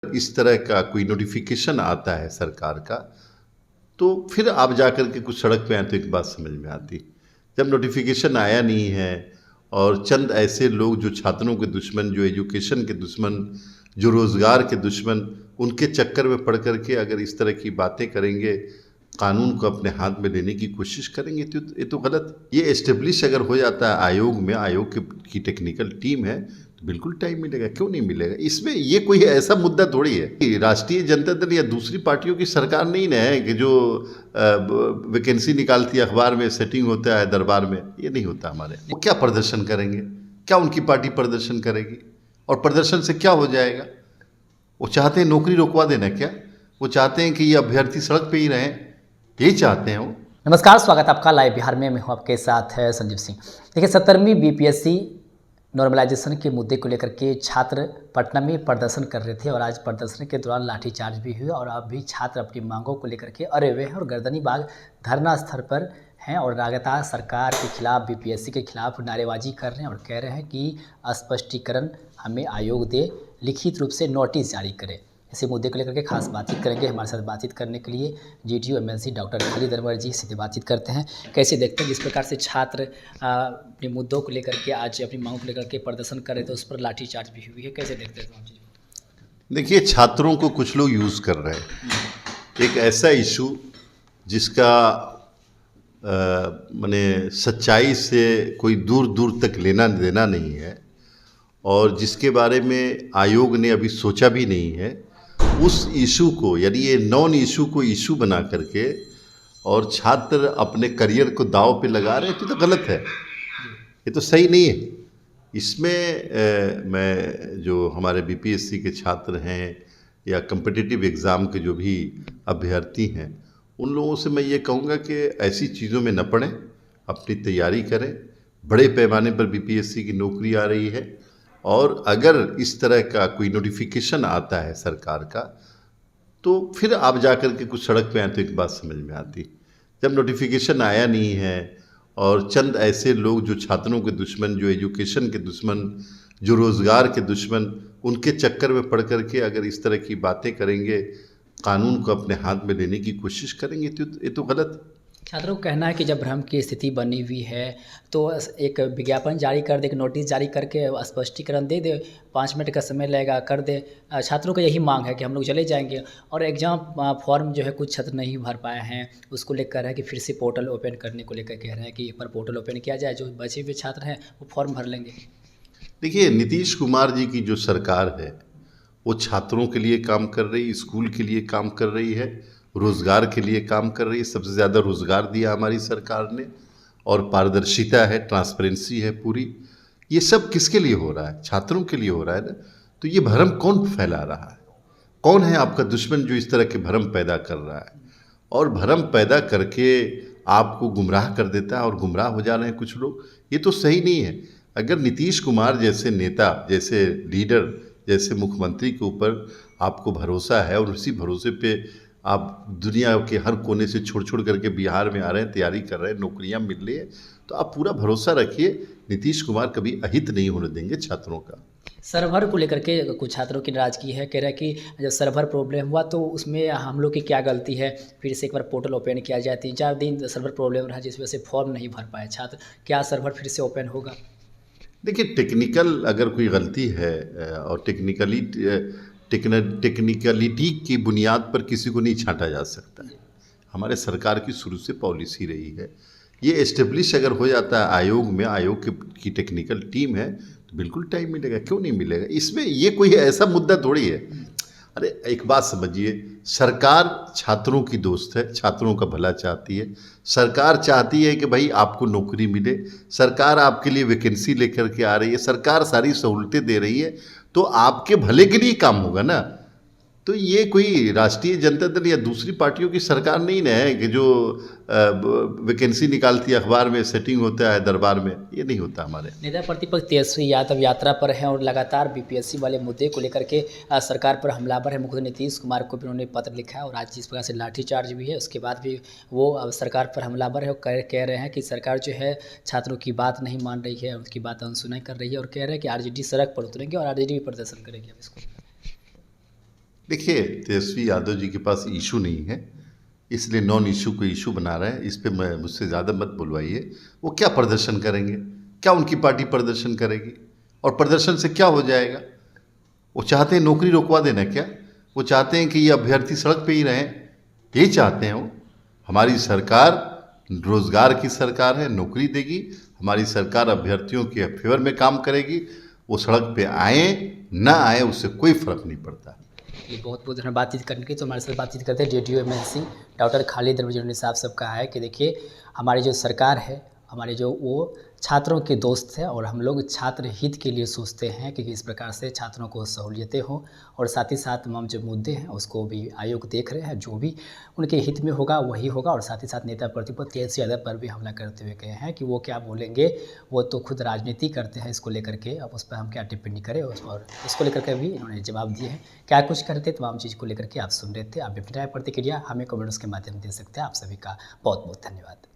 इस तरह का कोई नोटिफिकेशन आता है सरकार का, तो फिर आप जाकर के कुछ सड़क पे आए तो एक बात समझ में आती। जब नोटिफिकेशन आया नहीं है और चंद ऐसे लोग जो छात्रों के दुश्मन, जो एजुकेशन के दुश्मन, जो रोज़गार के दुश्मन, उनके चक्कर में पड़ कर के अगर इस तरह की बातें करेंगे, कानून को अपने हाथ में लेने की कोशिश करेंगे, तो ये तो गलत। ये एस्टेब्लिश अगर हो जाता है आयोग में, आयोग की टेक्निकल टीम है, तो बिल्कुल टाइम मिलेगा, क्यों नहीं मिलेगा। इसमें ये कोई ऐसा मुद्दा थोड़ी है कि राष्ट्रीय जनता दल या दूसरी पार्टियों की सरकार नहीं ना है कि जो वैकेंसी निकालती है अखबार में, सेटिंग होता है दरबार में, ये नहीं होता हमारे। वो क्या प्रदर्शन करेंगे, क्या उनकी पार्टी प्रदर्शन करेगी, और प्रदर्शन से क्या हो जाएगा। वो चाहते हैं नौकरी रोकवा देना क्या, वो चाहते हैं कि ये अभ्यर्थी सड़क पे ही रहें, यही चाहते हैं वो। नमस्कार, स्वागत है आपका लाइव बिहार में। मैं हूं आपके साथ है संजीव सिंह। देखिए, 17वीं बीपीएससी नॉर्मलाइजेशन के मुद्दे को लेकर के छात्र पटना में प्रदर्शन कर रहे थे और आज प्रदर्शन के दौरान लाठीचार्ज भी हुआ और अब भी छात्र अपनी मांगों को लेकर के अरे हुए हैं और गर्दनी बाग धरना स्थल पर हैं और लगातार सरकार के खिलाफ, बीपीएससी के खिलाफ नारेबाजी कर रहे हैं और कह रहे हैं कि स्पष्टीकरण हमें आयोग दे, लिखित रूप से नोटिस जारी करे। इसी मुद्दे को लेकर के खास बातचीत करेंगे। हमारे साथ बातचीत करने के लिए GDU MLC doctor Khalid Anwar जी सीधे बातचीत करते हैं। कैसे देखते हैं जिस प्रकार से छात्र अपने मुद्दों को लेकर के, आज अपनी मांगों को लेकर के प्रदर्शन कर रहे थे, उस पर लाठीचार्ज भी हुई है, कैसे देखते हैं आप? देखिए, छात्रों को कुछ लोग यूज़ कर रहे हैं। एक ऐसा इशू जिसका माने सच्चाई से कोई दूर दूर तक लेना देना नहीं है और जिसके बारे में आयोग ने अभी सोचा भी नहीं है, उस इशू को, यानी ये नॉन इशू को इशू बना करके और छात्र अपने करियर को दांव पे लगा रहे हैं, तो गलत है, ये तो सही नहीं है। इसमें मैं जो हमारे बीपीएससी के छात्र हैं या कम्पिटिटिव एग्ज़ाम के जो भी अभ्यर्थी हैं, उन लोगों से मैं ये कहूँगा कि ऐसी चीज़ों में न पड़ें, अपनी तैयारी करें। बड़े पैमाने पर बीपीएससी की नौकरी आ रही है और अगर इस तरह का कोई नोटिफिकेशन आता है सरकार का, तो फिर आप जाकर के कुछ सड़क पे आए तो एक बात समझ में आती। जब नोटिफिकेशन आया नहीं है और चंद ऐसे लोग जो छात्रों के दुश्मन, जो एजुकेशन के दुश्मन, जो रोज़गार के दुश्मन, उनके चक्कर में पड़ कर के अगर इस तरह की बातें करेंगे, कानून को अपने हाथ में लेने की कोशिश करेंगे, तो ये तो गलत। छात्रों का कहना है कि जब भ्रम की स्थिति बनी हुई है तो एक विज्ञापन जारी कर दे, एक नोटिस जारी करके स्पष्टीकरण दे दे, 5 मिनट का समय लगेगा, कर दे। छात्रों का यही मांग है कि हम लोग चले जाएंगे। और एग्ज़ाम फॉर्म जो है कुछ छात्र नहीं भर पाए हैं, उसको लेकर है कि फिर से पोर्टल ओपन करने को लेकर कह रहे हैं कि एक बार पोर्टल ओपन किया जाए, जो बचे हुए छात्र हैं वो फॉर्म भर लेंगे। देखिए, नीतीश कुमार जी की जो सरकार है वो छात्रों के लिए काम कर रही, स्कूल के लिए काम कर रही है, रोज़गार के लिए काम कर रही है। सबसे ज़्यादा रोज़गार दिया हमारी सरकार ने और पारदर्शिता है, ट्रांसपेरेंसी है पूरी। ये सब किसके लिए हो रहा है? छात्रों के लिए हो रहा है ना। तो ये भ्रम कौन फैला रहा है? कौन है आपका दुश्मन जो इस तरह के भ्रम पैदा कर रहा है और भ्रम पैदा करके आपको गुमराह कर देता है और गुमराह हो जा रहे हैं कुछ लोग। ये तो सही नहीं है। अगर नीतीश कुमार जैसे नेता, जैसे लीडर, जैसे मुख्यमंत्री के ऊपर आपको भरोसा है और उसी भरोसे पे आप दुनिया के हर कोने से छोड़ छोड़ करके बिहार में आ रहे हैं, तैयारी कर रहे हैं, नौकरियां मिल रही है, तो आप पूरा भरोसा रखिए, नीतीश कुमार कभी अहित नहीं होने देंगे छात्रों का। सर्वर को लेकर के कुछ छात्रों की नाराज़गी है, कह रहा है कि जब सर्वर प्रॉब्लम हुआ तो उसमें हम लोग की क्या गलती है, फिर से एक बार पोर्टल ओपन किया जाए। 3-4 दिन सर्वर प्रॉब्लम रहा जिस वजह से फॉर्म नहीं भर पाए छात्र, क्या सर्वर फिर से ओपन होगा? देखिए, टेक्निकल अगर कोई गलती है और टेक्निकलिटी की बुनियाद पर किसी को नहीं छांटा जा सकता है। हमारे सरकार की शुरू से पॉलिसी रही है। ये एस्टेब्लिश अगर हो जाता है आयोग में, आयोग की टेक्निकल टीम है, तो बिल्कुल टाइम मिलेगा, क्यों नहीं मिलेगा। इसमें ये कोई ऐसा मुद्दा थोड़ी है। अरे एक बात समझिए, सरकार छात्रों की दोस्त है, छात्रों का भला चाहती है। सरकार चाहती है कि भाई आपको नौकरी मिले, सरकार आपके लिए वैकेंसी लेकर के आ रही है, सरकार सारी सहूलतें दे रही है, तो आपके भले के लिए काम होगा ना। तो ये कोई राष्ट्रीय जनता दल या दूसरी पार्टियों की सरकार नहीं ना है कि जो वैकेंसी निकालती है अखबार में, सेटिंग होता है दरबार में, ये नहीं होता हमारे। नेता प्रतिपक्ष तेजस्वी यादव यात्रा पर हैं और लगातार बीपीएससी वाले मुद्दे को लेकर के सरकार पर हमलावर है। मुख्यमंत्री नीतीश कुमार को भी उन्होंने पत्र लिखा है और आज जिस प्रकार से लाठीचार्ज भी है, उसके बाद भी वो अब सरकार पर हमलावर है और कह रहे हैं कि सरकार जो है छात्रों की बात नहीं मान रही है, उनकी बात अनसुनाई कर रही है और कह रहे हैं कि आरजेडी सड़क पर उतरेंगे और आरजेडी भी प्रदर्शन करेंगे। अब इसको देखिए, तेजस्वी यादव जी के पास इशू नहीं है, इसलिए नॉन इशू को इशू बना रहे हैं। इस पे मैं मुझसे ज़्यादा मत बुलवाइए। वो क्या प्रदर्शन करेंगे? क्या उनकी पार्टी प्रदर्शन करेगी? और प्रदर्शन से क्या हो जाएगा? वो चाहते हैं नौकरी रोकवा देना क्या? वो चाहते हैं कि ये अभ्यर्थी सड़क पे ही रहें? यही चाहते हैं वो। हमारी सरकार रोजगार की सरकार है, नौकरी देगी। हमारी सरकार अभ्यर्थियों के फेवर में काम करेगी। वो सड़क पे आए ना आए उससे कोई फर्क नहीं पड़ता। ये बहुत बहुत धन्यवाद बातचीत करने की। तो हमारे साथ बातचीत करते हैं JDU MNC doctor Khalid Ramzani साहब। सब कहा है कि देखिए हमारी जो सरकार है, हमारे जो वो छात्रों के दोस्त हैं और हम लोग छात्र हित के लिए सोचते हैं कि किस प्रकार से छात्रों को सहूलियतें हों, और साथ ही साथ तमाम जो मुद्दे हैं उसको भी आयोग देख रहे हैं। जो भी उनके हित में होगा वही होगा। और साथ ही साथ नेता प्रतिपक्ष तेजस्वी यादव पर भी हमला करते हुए कहे हैं कि वो क्या बोलेंगे, वो तो खुद राजनीति करते हैं इसको लेकर के, अब उस पर हम क्या टिप्पणी करें। और इसको लेकर के भी इन्होंने जवाब दिए हैं। क्या कुछ करते तमाम चीज़ को लेकर के आप सुन रहे थे। आप अपनी राय प्रतिक्रिया हमें कमेंट्स के माध्यम से दे सकते हैं। आप सभी का बहुत बहुत धन्यवाद।